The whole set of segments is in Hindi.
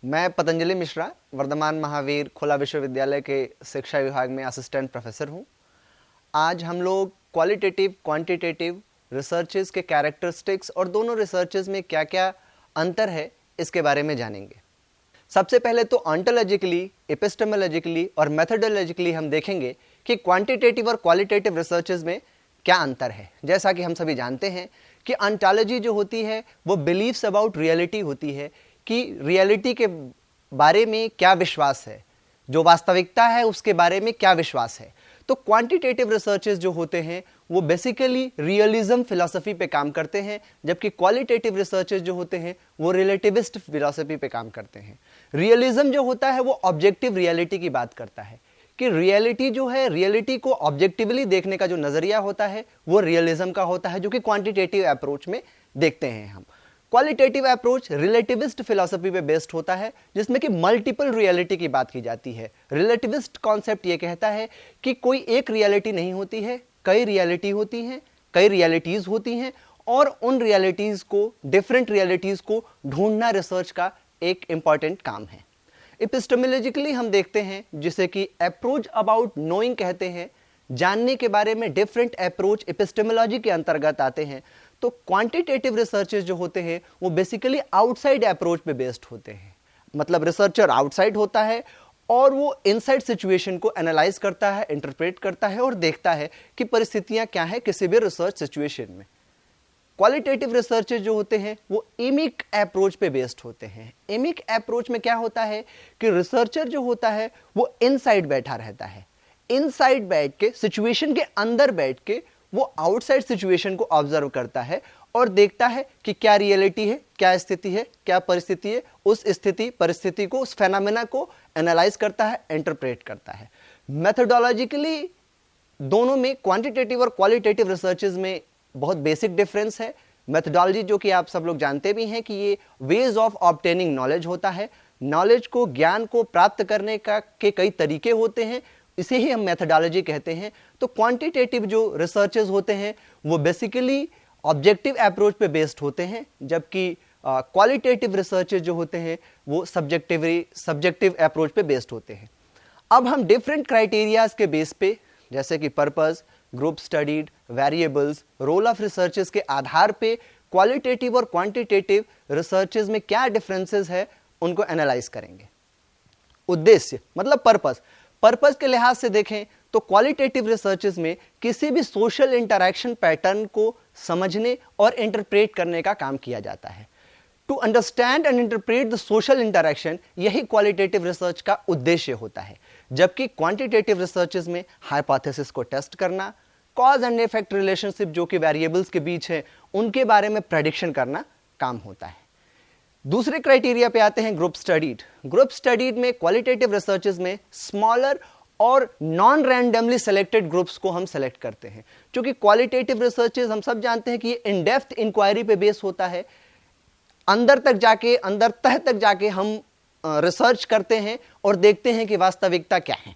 मैं पतंजलि मिश्रा, वर्धमान महावीर खुला विश्वविद्यालय के शिक्षा विभाग में असिस्टेंट प्रोफेसर हूँ। आज हम लोग क्वालिटेटिव क्वांटिटेटिव रिसर्चेस के कैरेक्टरिस्टिक्स और दोनों रिसर्चेस में क्या क्या अंतर है इसके बारे में जानेंगे। सबसे पहले तो ऑन्टोलॉजिकली, एपिस्टेमोलॉजिकली और मेथोडोलॉजिकली हम देखेंगे कि क्वांटिटेटिव और क्वालिटेटिव रिसर्चेस में क्या अंतर है। जैसा कि हम सभी जानते हैं कि ऑन्टोलॉजी जो होती है वो बिलीव्स अबाउट रियलिटी होती है, कि रियलिटी के बारे में क्या विश्वास है, जो वास्तविकता है उसके बारे में क्या विश्वास है। तो क्वांटिटेटिव रिसर्चेस जो होते हैं वो बेसिकली रियलिज्म फिलॉसफी पे काम करते हैं, जबकि क्वालिटेटिव रिसर्चेस जो होते हैं वो रिलेटिविस्ट फिलॉसफी पे काम करते हैं। रियलिज्म जो होता है वो ऑब्जेक्टिव रियलिटी की बात करता है कि रियलिटी जो है, रियलिटी को ऑब्जेक्टिवली देखने का जो नजरिया होता है वो रियलिज्म का होता है, जो कि क्वांटिटेटिव अप्रोच में देखते हैं हम। क्वालिटेटिव अप्रोच रिलेटिविस्ट फिलॉसफी पे बेस्ड होता है, जिसमें कि मल्टीपल रियलिटी की बात की जाती है। रिलेटिविस्ट कॉन्सेप्ट ये कहता है कि कोई एक रियलिटी नहीं होती है, कई रियलिटी होती हैं, कई रियलिटीज होती हैं, और उन रियलिटीज को, डिफरेंट रियलिटीज को ढूंढना रिसर्च का एक इंपॉर्टेंट काम है। एपिस्टेमोलॉजिकली हम देखते हैं, जिसे कि अप्रोच अबाउट नोइंग कहते हैं, जानने के बारे में डिफरेंट अप्रोच एपिस्टेमोलॉजी के अंतर्गत आते हैं। तो क्वांटिटेटिव रिसर्चेस जो होते हैं वो बेसिकली आउटसाइड अप्रोच पे बेस्ड होते हैं। मतलब रिसर्चर आउटसाइड होता है और वो इनसाइड सिचुएशन को एनालाइज करता है, इंटरप्रेट करता है और देखता है कि परिस्थितियां क्या है किसी भी रिसर्च सिचुएशन में। क्वालिटेटिव रिसर्चेस जो होते हैं वो एमिक अप्रोच पे बेस्ड होते हैं। एमिक अप्रोच में क्या होता है कि रिसर्चर जो होता है वो इनसाइड बैठा रहता है, इनसाइड बैठ के, सिचुएशन के अंदर बैठ के वो आउटसाइड सिचुएशन को ऑब्जर्व करता है और देखता है कि क्या रियलिटी है, क्या स्थिति है, क्या परिस्थिति है। उस स्थिति परिस्थिति को, उस फेनोमेना को एनालाइज करता है, इंटरप्रेट करता है। मेथोडोलॉजिकली दोनों में, क्वांटिटेटिव और क्वालिटेटिव रिसर्चेस में बहुत बेसिक डिफरेंस है। मेथोडोलॉजी जो कि आप सब लोग जानते भी हैं कि ये वेज ऑफ ऑब्टेनिंग नॉलेज होता है। नॉलेज को, ज्ञान को प्राप्त करने का के कई तरीके होते हैं, इसे ही हम मेथोडोलॉजी कहते हैं। तो क्वांटिटेटिव जो रिसर्चेस होते हैं वो बेसिकली ऑब्जेक्टिव अप्रोच पे बेस्ड होते हैं, जबकि क्वालिटेटिव रिसर्चेस जो होते हैं वो सब्जेक्टिव अप्रोच पे बेस्ड होते हैं। अब हम डिफरेंट क्राइटेरियाज के बेस पे, जैसे कि purpose, group studied, variables, role of researches के आधार पे क्वालिटेटिव और क्वांटिटेटिव रिसर्चेस में क्या डिफरेंसेस है उनको एनालाइज करेंगे। उद्देश्य मतलब पर्पस के लिहाज से देखें तो क्वालिटेटिव रिसर्चेस में किसी भी सोशल इंटरैक्शन पैटर्न को समझने और इंटरप्रेट करने का काम किया जाता है। To understand and interpret the social interaction, यही क्वालिटेटिव रिसर्च का उद्देश्य होता है। जबकि क्वांटिटेटिव रिसर्चेस में हाइपोथेसिस को टेस्ट करना, कॉज एंड इफेक्ट रिलेशनशिप जो कि वेरिएबल्स के बीच है उनके बारे में प्रेडिक्शन करना काम होता है। दूसरे क्राइटेरिया पे आते हैं ग्रुप स्टडीड। ग्रुप स्टडीड में क्वालिटेटिव रिसर्चेस में स्मॉलर और नॉन रैंडमली सेलेक्टेड ग्रुप्स को हम सेलेक्ट करते हैं, क्योंकि क्वालिटेटिव रिसर्चेस हम सब जानते हैं कि ये इन डेप्थ इंक्वायरी पे बेस होता है। अंदर तह तक जाके हम रिसर्च करते हैं और देखते हैं कि वास्तविकता क्या है।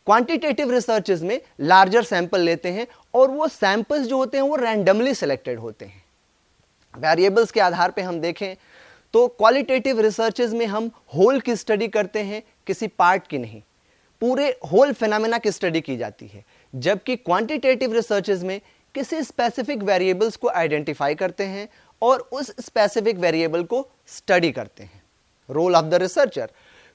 क्वांटिटेटिव रिसर्चेस में लार्जर सैंपल लेते हैं और वो सैंपल्स जो होते हैं वो रैंडमली सेलेक्टेड होते हैं। वेरिएबल्स के आधार पे हम देखें तो क्वालिटेटिव रिसर्चेस में हम होल की स्टडी करते हैं, किसी पार्ट की नहीं, पूरे होल फिनोमेना की स्टडी की जाती है। जबकि क्वांटिटेटिव रिसर्चेस में किसी स्पेसिफिक वेरिएबल्स को आइडेंटिफाई करते हैं और उस स्पेसिफिक वेरिएबल को स्टडी करते हैं। Role of the researcher,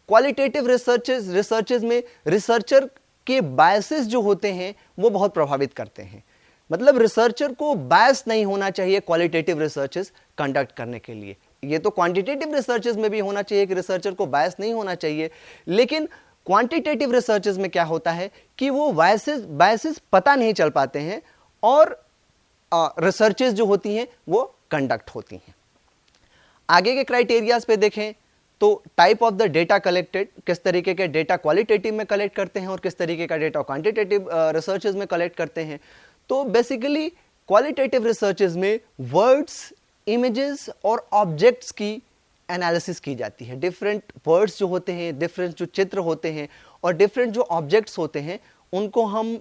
qualitative researches में रिसर्चर के बायसेस जो होते हैं वो बहुत प्रभावित करते हैं। मतलब रिसर्चर को बायस नहीं होना चाहिए क्वालिटेटिव रिसर्चेस कंडक्ट करने के लिए। ये तो क्वांटिटेटिव रिसर्चेस में भी होना चाहिए कि रिसर्चर को बायस नहीं होना चाहिए, लेकिन क्वांटिटेटिव रिसर्चेस में क्या होता है कि वो बायसेस पता नहीं चल पाते हैं और रिसर्चेस जो होती हैं वो कंडक्ट होती हैं। आगे के क्राइटेरियाज पे देखें तो type of the data collected, किस तरीके के डेटा क्वालिटेटिव में कलेक्ट करते हैं और किस तरीके का डेटा क्वांटिटेटिव रिसर्चेस में कलेक्ट करते हैं। तो बेसिकली क्वालिटेटिव रिसर्चेस में वर्ड्स, इमेजेस और ऑब्जेक्ट्स की एनालिसिस की जाती है। डिफरेंट वर्ड्स जो होते हैं, डिफरेंट जो चित्र होते हैं और डिफरेंट जो ऑब्जेक्ट्स होते हैं उनको हम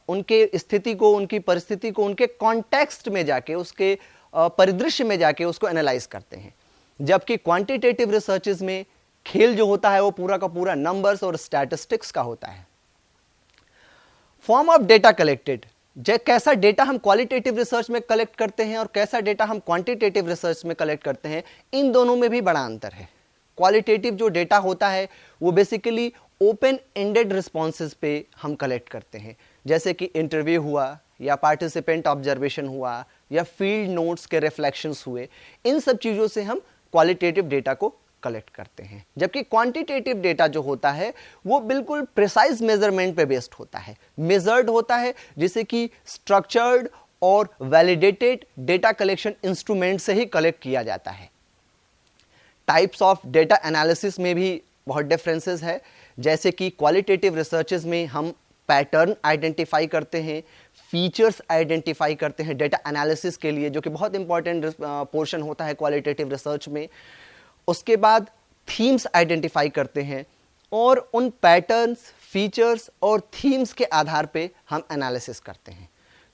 उनके स्थिति को, उनकी परिस्थिति को, उनके कॉन्टेक्स्ट में जाके, उसके परिदृश्य में जाके उसको एनालाइज करते हैं। जबकि क्वांटिटेटिव रिसर्चेस में खेल जो होता है वो पूरा का पूरा नंबर्स और स्टैटिस्टिक्स का होता है। फॉर्म ऑफ डेटा कलेक्टेड, कैसा डेटा हम क्वालिटेटिव रिसर्च में कलेक्ट करते हैं और कैसा डेटा हम क्वांटिटेटिव रिसर्च में कलेक्ट करते हैं, इन दोनों में भी बड़ा अंतर है। क्वालिटेटिव जो डेटा होता है वो बेसिकली ओपन एंडेड रिस्पॉन्सेज पे हम कलेक्ट करते हैं, जैसे कि इंटरव्यू हुआ या पार्टिसिपेंट ऑब्जर्वेशन हुआ या फील्ड नोट्स के रिफ्लेक्शंस हुए, इन सब चीज़ों से हम क्वालिटेटिव डेटा को कलेक्ट करते हैं। जबकि क्वांटिटेटिव डेटा जो होता है वो बिल्कुल प्रिसाइज मेजरमेंट पे बेस्ड होता है, मेजर्ड होता है, जिसे कि स्ट्रक्चर्ड और वैलिडेटेड डेटा कलेक्शन इंस्ट्रूमेंट से ही कलेक्ट किया जाता है। टाइप्स ऑफ डेटा एनालिसिस में भी बहुत डिफरेंसेस है, जैसे कि क्वालिटेटिव रिसर्चेज में हम पैटर्न आइडेंटिफाई करते हैं, फीचर्स आइडेंटिफाई करते हैं डेटा एनालिसिस के लिए, जो कि बहुत इंपॉर्टेंट पोर्शन होता है क्वालिटेटिव रिसर्च में। उसके बाद थीम्स आइडेंटिफाई करते हैं और उन पैटर्न्स, फीचर्स और थीम्स के आधार पे हम एनालिसिस करते हैं।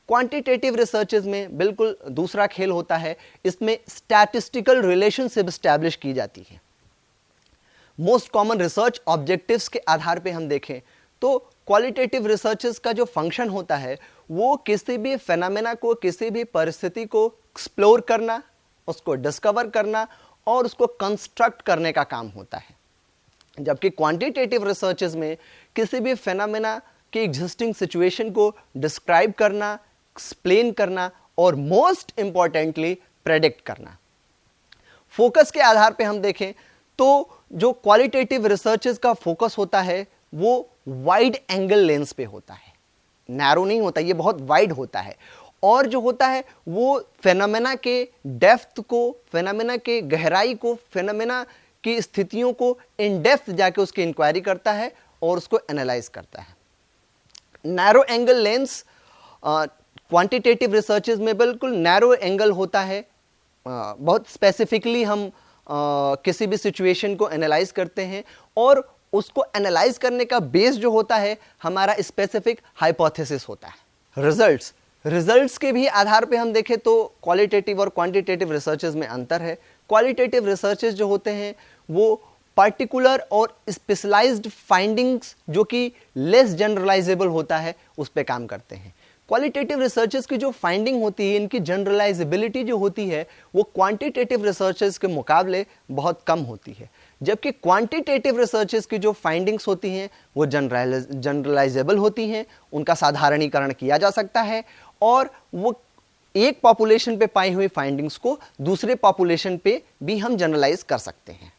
क्वांटिटेटिव रिसर्चेज में बिल्कुल दूसरा खेल होता है, इसमें स्टैटिस्टिकल रिलेशनशिप स्टैब्लिश की जाती है। मोस्ट कॉमन रिसर्च ऑब्जेक्टिव्स के आधार पे हम देखें तो क्वालिटेटिव रिसर्चेस का जो फंक्शन होता है वो किसी भी फेनोमेना को, किसी भी परिस्थिति को एक्सप्लोर करना, उसको डिस्कवर करना और उसको कंस्ट्रक्ट करने का काम होता है। जबकि क्वांटिटेटिव रिसर्चेस में किसी भी फेनोमेना की एग्जिस्टिंग सिचुएशन को डिस्क्राइब करना, एक्सप्लेन करना और मोस्ट इंपॉर्टेंटली प्रेडिक्ट करना। फोकस के आधार पे हम देखें तो जो क्वालिटेटिव रिसर्चेस का फोकस होता है वो वाइड एंगल लेंस पे होता है, नैरो नहीं होता, ये बहुत वाइड होता है। और जो होता है वो फेनोमेना के डेप्थ को, फेनोमेना के गहराई को, फेनोमेना की स्थितियों को इन डेप्थ जाके उसकी इंक्वायरी करता है और उसको एनालाइज करता है। Narrow angle lens quantitative researches में बिल्कुल नैरो एंगल होता है, बहुत स्पेसिफिकली हम किसी भी सिचुएशन को एनालाइज करते हैं और उसको एनालाइज करने का बेस जो होता है हमारा स्पेसिफिक हाइपोथेसिस होता है। रिजल्ट्स के भी आधार पे हम देखें तो क्वालिटेटिव और क्वांटिटेटिव रिसर्चेज में अंतर है। क्वालिटेटिव रिसर्चेज जो होते हैं वो पर्टिकुलर और स्पेशलाइज्ड फाइंडिंग्स जो कि लेस जनरलाइजेबल होता है उस पे काम करते हैं। क्वालिटेटिव रिसर्चेस की जो फाइंडिंग होती है, इनकी जनरलाइजेबिलिटी जो होती है वो क्वांटिटेटिव रिसर्चेस के मुकाबले बहुत कम होती है। जबकि क्वांटिटेटिव रिसर्चेस की जो फाइंडिंग्स होती हैं वो जनरलाइजेबल होती हैं, उनका साधारणीकरण किया जा सकता है और वो एक पॉपुलेशन पे पाई हुई फाइंडिंग्स को दूसरे पॉपुलेशन पे भी हम जनरलाइज कर सकते हैं।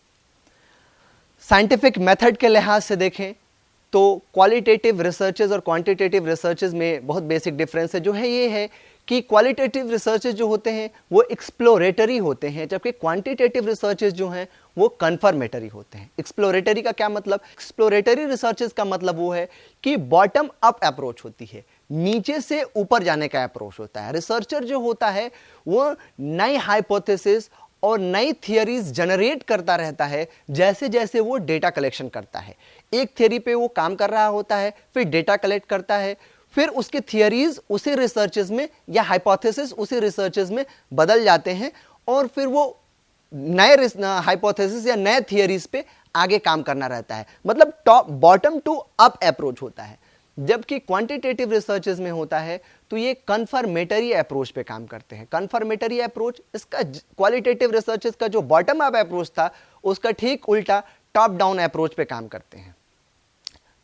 साइंटिफिक मेथड के लिहाज से देखें तो क्वालिटेटिव रिसर्चेज और क्वांटिटेटिव रिसर्चेज में बहुत बेसिक डिफरेंस है, जो है ये है कि क्वालिटेटिव रिसर्चेज जो होते हैं वो एक्सप्लोरेटरी होते हैं, जबकि क्वांटिटेटिव रिसर्चेज जो हैं वो कन्फर्मेटरी होते हैं। एक्सप्लोरेटरी का क्या मतलब? एक्सप्लोरेटरी रिसर्चेज का मतलब वो है कि बॉटम अप अप्रोच होती है, नीचे से ऊपर जाने का अप्रोच होता है। रिसर्चर जो होता है वो नई हाइपोथेसिस और नई थियरीज जनरेट करता रहता है जैसे जैसे वो डेटा कलेक्शन करता है। एक थियरी पे वो काम कर रहा होता है, फिर डेटा कलेक्ट करता है, फिर उसके थियरीज उसी रिसर्चेस में या हाइपोथेसिस उसी रिसर्चेस में बदल जाते हैं और फिर वो नए हाइपोथेसिस या नए थियरीज पे आगे काम करना रहता है। मतलब top bottom to up approach होता है। जबकि क्वांटिटेटिव रिसर्चेस में होता है तो ये कन्फर्मेटरी अप्रोच पे काम करते हैं। कन्फर्मेटरी अप्रोच, इसका क्वालिटेटिव रिसर्चेस का जो बॉटम अप अप्रोच था उसका ठीक उल्टा टॉप डाउन अप्रोच पे काम करते हैं।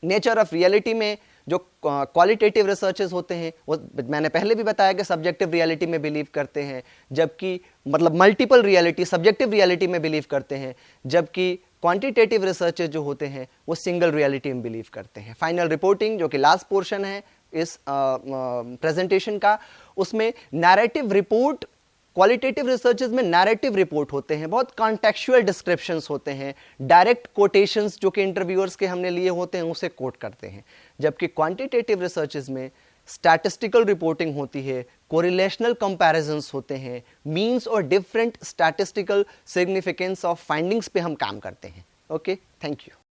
नेचर ऑफ रियलिटी में जो क्वालिटेटिव रिसर्चेस होते हैं वो मैंने पहले भी बताया कि सब्जेक्टिव रियलिटी में बिलीव करते हैं, जबकि मतलब मल्टीपल रियलिटी, सब्जेक्टिव रियलिटी में बिलीव करते हैं, जबकि क्वांटिटेटिव रिसर्चेस जो होते हैं वो सिंगल रियलिटी में बिलीव करते हैं। फाइनल रिपोर्टिंग जो कि लास्ट पोर्शन है इस प्रेजेंटेशन का, उसमें नैरेटिव रिपोर्ट, क्वालिटेटिव रिसर्चेस में नैरेटिव रिपोर्ट होते हैं, बहुत कॉन्टेक्चुअल डिस्क्रिप्शंस होते हैं, डायरेक्ट कोटेशंस जो कि इंटरव्यूअर्स के हमने लिए होते हैं उसे कोट करते हैं। जबकि क्वांटिटेटिव रिसर्चेस में स्टैटिस्टिकल रिपोर्टिंग होती है, कोरिलेशनल कंपैरिजंस होते हैं, मीन्स और different statistical significance of findings पे हम काम करते हैं। Okay, thank you.